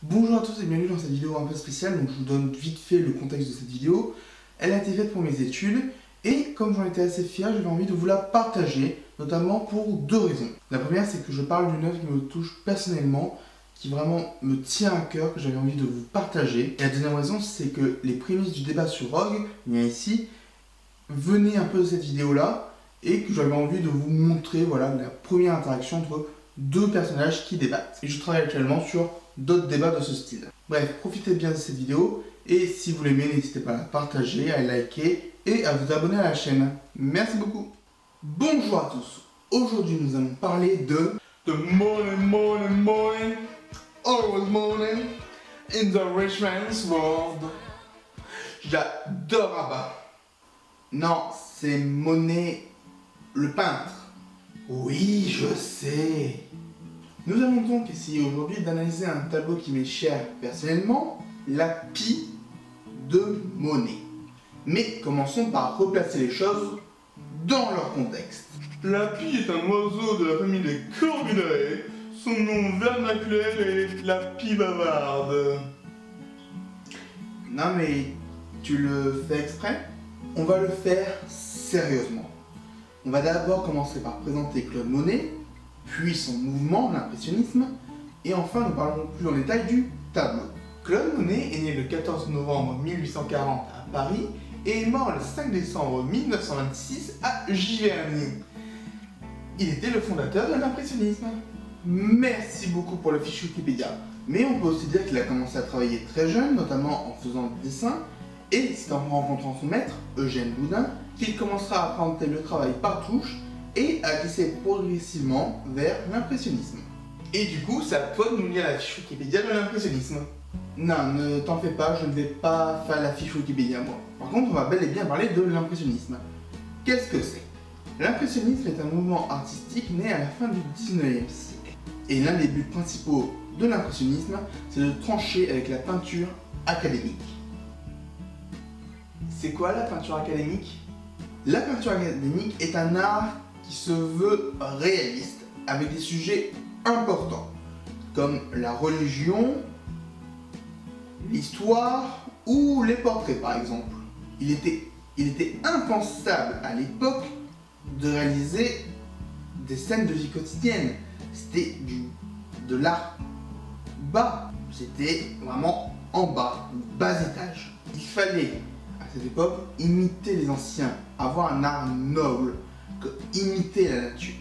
Bonjour à tous et bienvenue dans cette vidéo un peu spéciale. Donc je vous donne vite fait le contexte de cette vidéo. Elle a été faite pour mes études et comme j'en étais assez fier, j'avais envie de vous la partager, notamment pour deux raisons. La première, c'est que je parle d'une œuvre qui me touche personnellement, qui vraiment me tient à cœur, que j'avais envie de vous partager. Et la deuxième raison, c'est que les prémices du débat sur Rogue, bien ici, venaient un peu de cette vidéo-là et que j'avais envie de vous montrer voilà, la première interaction entre deux personnages qui débattent. Et je travaille actuellement sur d'autres débats de ce style. Bref, profitez bien de cette vidéo et si vous l'aimez, n'hésitez pas à la partager, à la liker et à vous abonner à la chaîne. Merci beaucoup. Bonjour à tous. Aujourd'hui, nous allons parler de The morning, always morning in the rich man's world. J'adore Abba. Non, c'est Monet le peintre. Oui, je sais. Nous allons donc essayer aujourd'hui d'analyser un tableau qui m'est cher personnellement, la Pie de Monet. Mais commençons par replacer les choses dans leur contexte. La pie est un oiseau de la famille des Corvidae. Son nom vernaculaire est la pie bavarde. Non mais, tu le fais exprès? On va le faire sérieusement. On va d'abord commencer par présenter Claude Monet, puis son mouvement, l'impressionnisme, et enfin nous parlerons plus en détail du tableau. Claude Monet est né le 14 novembre 1840 à Paris et est mort le 5 décembre 1926 à Giverny. Il était le fondateur de l'impressionnisme. Merci beaucoup pour la fiche Wikipédia. Mais on peut aussi dire qu'il a commencé à travailler très jeune, notamment en faisant des dessins, et c'est en rencontrant son maître, Eugène Boudin, qu'il commencera à apprendre le travail par touche et à glisser progressivement vers l'impressionnisme. Et du coup, c'est à toi de nous lire la fiche Wikipédia de l'impressionnisme. Non, ne t'en fais pas, je ne vais pas faire la fiche Wikipédia moi. Par contre, on va bel et bien parler de l'impressionnisme. Qu'est-ce que c'est? L'impressionnisme est un mouvement artistique né à la fin du 19e siècle. Et l'un des buts principaux de l'impressionnisme, c'est de trancher avec la peinture académique. C'est quoi la peinture académique? La peinture académique est un art qui se veut réaliste, avec des sujets importants, comme la religion, l'histoire ou les portraits par exemple. Il était impensable à l'époque de réaliser des scènes de vie quotidienne. C'était de l'art bas, c'était vraiment en bas, bas étage. Il fallait à cette époque imiter les anciens, avoir un art noble, imiter la nature.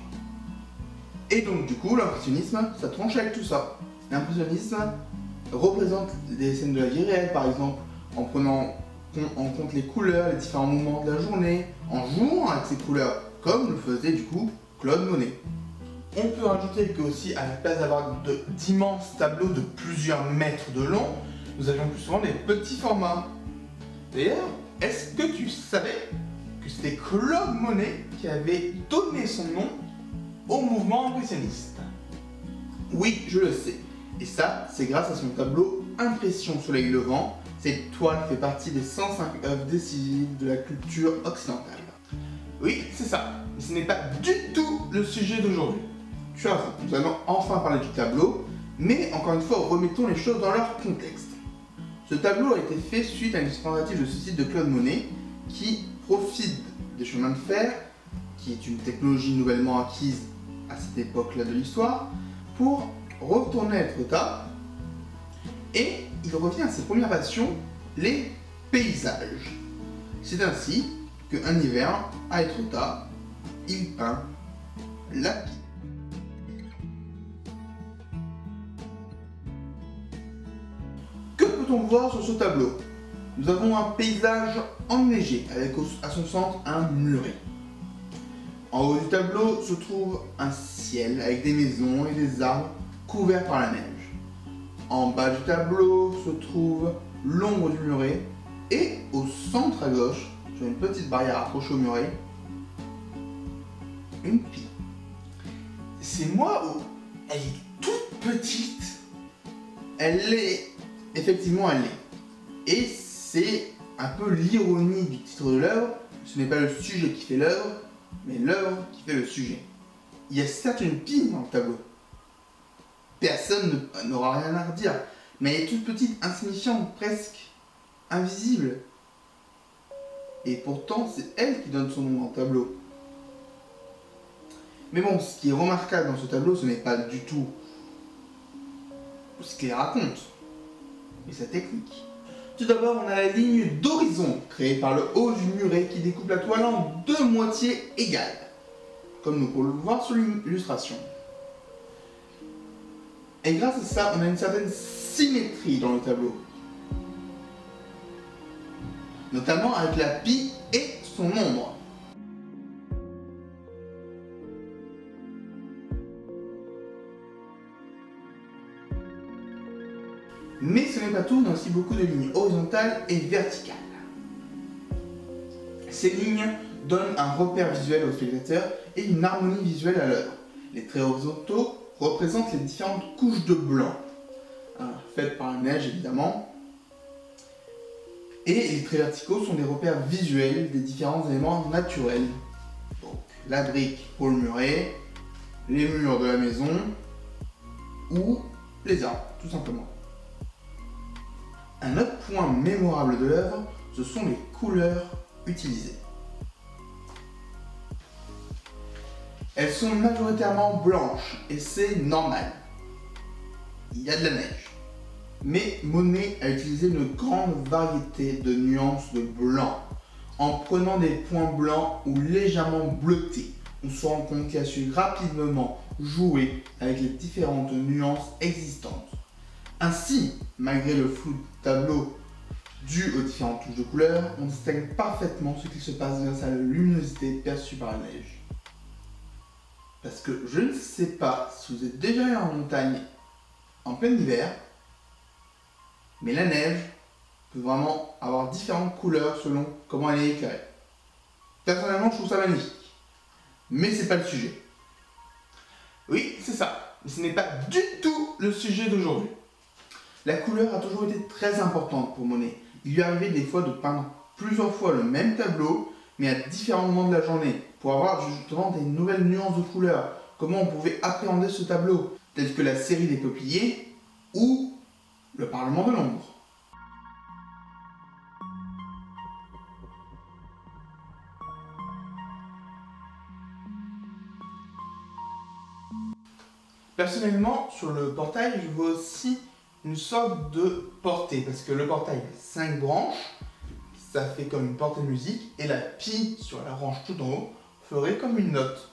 Et donc du coup l'impressionnisme ça tranche avec tout ça. L'impressionnisme représente des scènes de la vie réelle par exemple, en prenant en compte les couleurs, les différents moments de la journée, en jouant avec ces couleurs, comme le faisait du coup Claude Monet. On peut rajouter que aussi à la place d'avoir d'immenses tableaux de plusieurs mètres de long, nous avions plus souvent des petits formats. D'ailleurs, est-ce que tu savais que c'était Claude Monet qui avait donné son nom au mouvement impressionniste? Oui, je le sais. Et ça, c'est grâce à son tableau Impression Soleil Levant. Cette toile fait partie des 105 œuvres décisives de la culture occidentale. Oui, c'est ça. Mais ce n'est pas du tout le sujet d'aujourd'hui. Tu as raison, nous allons enfin parler du tableau, mais encore une fois, remettons les choses dans leur contexte. Ce tableau a été fait suite à une tentative de suicide de Claude Monet, qui profite des chemins de fer, qui est une technologie nouvellement acquise à cette époque-là de l'histoire, pour retourner à Etretat, et il revient à ses premières passions, les paysages. C'est ainsi qu'un hiver, à Etretat, il peint la Pie. Que peut-on voir sur ce tableau? Nous avons un paysage enneigé avec à son centre un muret. En haut du tableau se trouve un ciel avec des maisons et des arbres couverts par la neige. En bas du tableau se trouve l'ombre du muret et au centre à gauche, sur une petite barrière accrochée au muret, une pie. C'est moi où elle est toute petite. Elle est, effectivement elle est. Et c'est un peu l'ironie du titre de l'œuvre. Ce n'est pas le sujet qui fait l'œuvre, mais l'œuvre qui fait le sujet. Il y a certes une pie dans le tableau. Personne n'aura rien à redire. Mais elle est toute petite, insignifiante, presque invisible. Et pourtant, c'est elle qui donne son nom au tableau. Mais bon, ce qui est remarquable dans ce tableau, ce n'est pas du tout ce qu'il raconte, mais sa technique. Tout d'abord, on a la ligne d'horizon, créée par le haut du muret qui découpe la toile en deux moitiés égales, comme nous pouvons le voir sur l'illustration. Et grâce à ça, on a une certaine symétrie dans le tableau. Notamment avec la pie et son ombre. Mais ce n'est pas tout, on a aussi beaucoup de lignes horizontales et verticales. Ces lignes donnent un repère visuel au spectateur et une harmonie visuelle à l'œuvre. Les traits horizontaux représentent les différentes couches de blanc, faites par la neige évidemment. Et les traits verticaux sont des repères visuels des différents éléments naturels. Donc la brique pour le muret, les murs de la maison ou les arbres, tout simplement. Un autre point mémorable de l'œuvre, ce sont les couleurs utilisées. Elles sont majoritairement blanches et c'est normal. Il y a de la neige. Mais Monet a utilisé une grande variété de nuances de blanc. En prenant des points blancs ou légèrement bleutés, on se rend compte qu'il a su rapidement jouer avec les différentes nuances existantes. Ainsi, malgré le flou du tableau dû aux différentes touches de couleurs, on distingue parfaitement ce qui se passe grâce à la luminosité perçue par la neige. Parce que je ne sais pas si vous êtes déjà allé en montagne en plein hiver, mais la neige peut vraiment avoir différentes couleurs selon comment elle est éclairée. Personnellement, je trouve ça magnifique. Mais c'est pas le sujet. Oui, c'est ça. Mais ce n'est pas du tout le sujet d'aujourd'hui. La couleur a toujours été très importante pour Monet. Il lui arrivait des fois de peindre plusieurs fois le même tableau, mais à différents moments de la journée, pour avoir justement des nouvelles nuances de couleurs. Comment on pouvait appréhender ce tableau, tel que la série des peupliers ou le Parlement de l'ombre. Personnellement, sur le portail, je vois aussi une sorte de portée, parce que le portail a 5 branches, ça fait comme une portée de musique, et la pie sur la branche tout en haut ferait comme une note.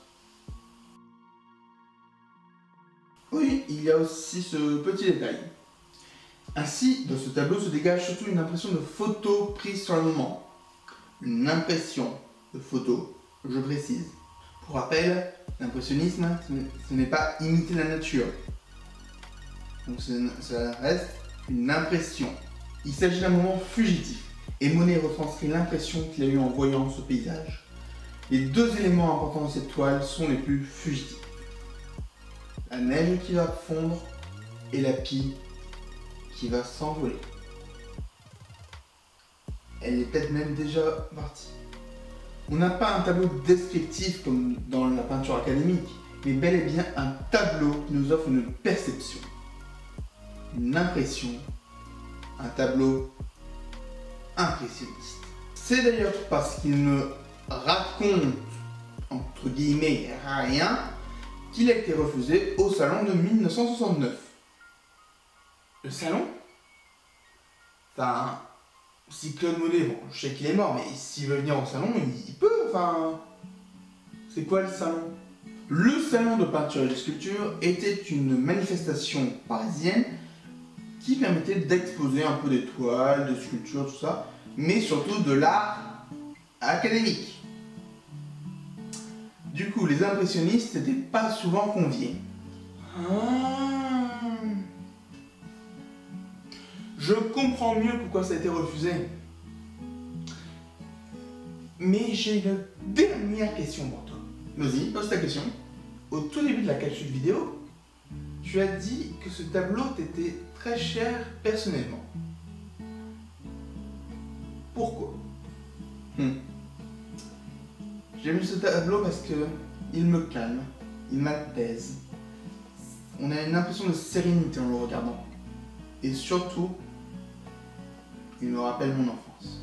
Oui, il y a aussi ce petit détail. Ainsi, dans ce tableau se dégage surtout une impression de photo prise sur le moment. Une impression de photo, je précise. Pour rappel, l'impressionnisme, ce n'est pas imiter la nature. Donc ça reste une impression. Il s'agit d'un moment fugitif. Et Monet retranscrit l'impression qu'il a eue en voyant ce paysage. Les deux éléments importants de cette toile sont les plus fugitifs. La neige qui va fondre et la pie qui va s'envoler. Elle est peut-être même déjà partie. On n'a pas un tableau descriptif comme dans la peinture académique, mais bel et bien un tableau qui nous offre une perception, une impression, un tableau impressionniste. C'est d'ailleurs parce qu'il ne raconte, entre guillemets, rien, qu'il a été refusé au salon de 1969. Le salon? Enfin, si Claude Monet, bon, je sais qu'il est mort, mais s'il veut venir au salon, il peut, enfin... C'est quoi le salon? Le salon de peinture et de sculpture était une manifestation parisienne qui permettait d'exposer un peu des toiles, des sculptures, tout ça, mais surtout de l'art académique. Du coup, les impressionnistes n'étaient pas souvent conviés. Je comprends mieux pourquoi ça a été refusé. Mais j'ai une dernière question pour toi. Vas-y, pose ta question. Au tout début de la capsule vidéo, tu as dit que ce tableau t'était très cher personnellement. Pourquoi? J'aime ce tableau parce que il me calme, il m'apaise. On a une impression de sérénité en le regardant. Et surtout, il me rappelle mon enfance.